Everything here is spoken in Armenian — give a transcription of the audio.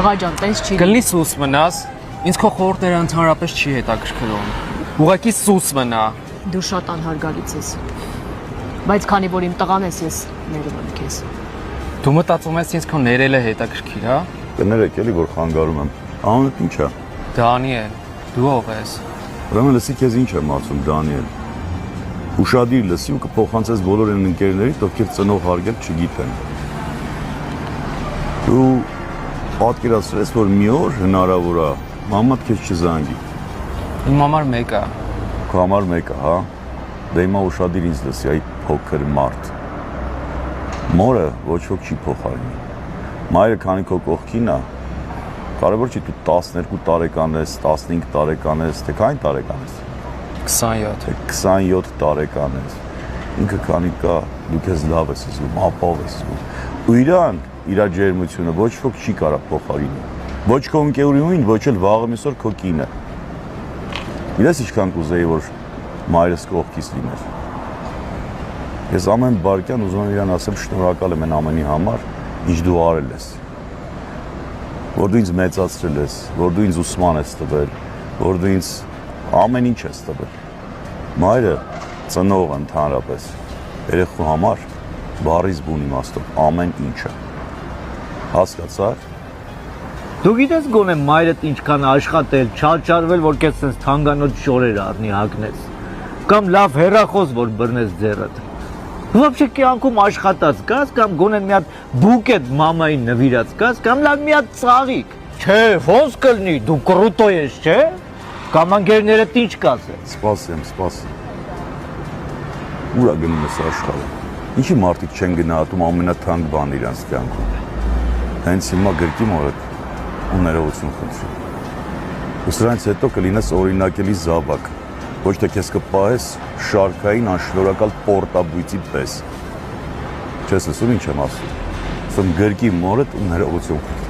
Տղա ջան, տես չի։ Գլի սուս մնաս, ինձ քո խորհուրդները ընդհանրապես չի հետաքրքրում։ Ուղղակի սուս մնա։ Դու շատ անհարգալից ես։ Բայց քանի որ իմ տղան ես, ես ներում եմ քեզ։ Դու մտածում ես ինձ քո ներելը հետաքրքիր, հա։ Կներեք էլի որ խանգարում եմ։ Անունդ ի՞նչ է։ Դանիել, դու ով ես։ Ուրեմն լսի քեզ ինչ եմ ասում, Դանիել։ Ուշադիր լսի ու կփոխանցես բոլոր այն ընկերներիդ, ովքեր ծնող հարգել չգիտեն։ Դու պատկերացրես, որ մի օր հնարավոր է մամադ քեզ չզանգի։ Իմ համար մեկ է։ Քո համար մեկը, հա։ Դե հիմա ուշադիր ինձ լսի, այ փոքր մարդ։ Մորը ոչ ոք չի փոխարինի։ Մայրը քանի քո կողքին է, կարևոր չի դու 12 տարեկան ես, 15 տարեկան ես, թե քանի տարեկան ես։ 27։ Թե 27 տարեկան ես։ Ինքը քանի կա, դու քեզ լավ ես զգում, ապահով ես զգում։ Ու իր ջերմությունը ոչ ոք չի կարող փոխարինի։ Ոչ քո ընկերուհին, ոչ էլ վաղը միսօր քո կինը։ Իրես ինչքան կուզեի, որ մայրս կողքից լիներ։ Ես ամեն բարկյան ուզում եմ իրան ասեմ շնորհակալ եմ այն ամենի համար, ինչ դու արել ես։ Որ դու ինձ մեծացրել ես, որ դու ինձ ուսման ես տվել, որ դու ինձ ամեն ինչ ես տվել։ Մայրը ծնող ընդհանրապես երեխու համար բառից բուն իմաստով ամեն ինչը։ Հասկացա՞ր։ Դու գիտես գոնե մայրդ ինչքան աշխատել, չարչարվել, որ քեզ sense թանգանոց շորեր առնի հագնես։ Կամ լավ հեռախոս որ բռնես ձեռդ։ Դու вообще կյանքում աշխատած կաս կամ գոնե մի հատ բուկետ մամային նվիրած կաս կամ լավ մի հատ ծաղիկ։ Չէ, ոնց կլինի, դու կրուտո ես, չէ։ Կամ անգերներդ ինչ կասեն։ Սպասեմ։ Ուրա գնում ես աշխարհը։ Ինչի մարդիկ չեն գնահատում ամենաթանկ բանը իրանց կյանքում։ Հենց հիմա գրկի մորդ ու ներողություն խնդրի։ Ու սրանից հետո կլինես օրինակելի զավակ, ոչ թե քեզ կպահես շարքային անշնորհակալ պորտաբույծի պես։ Չես լսում ինչ եմ ասում։ Ասում գրկի մորդ ու ներողություն խնդրի։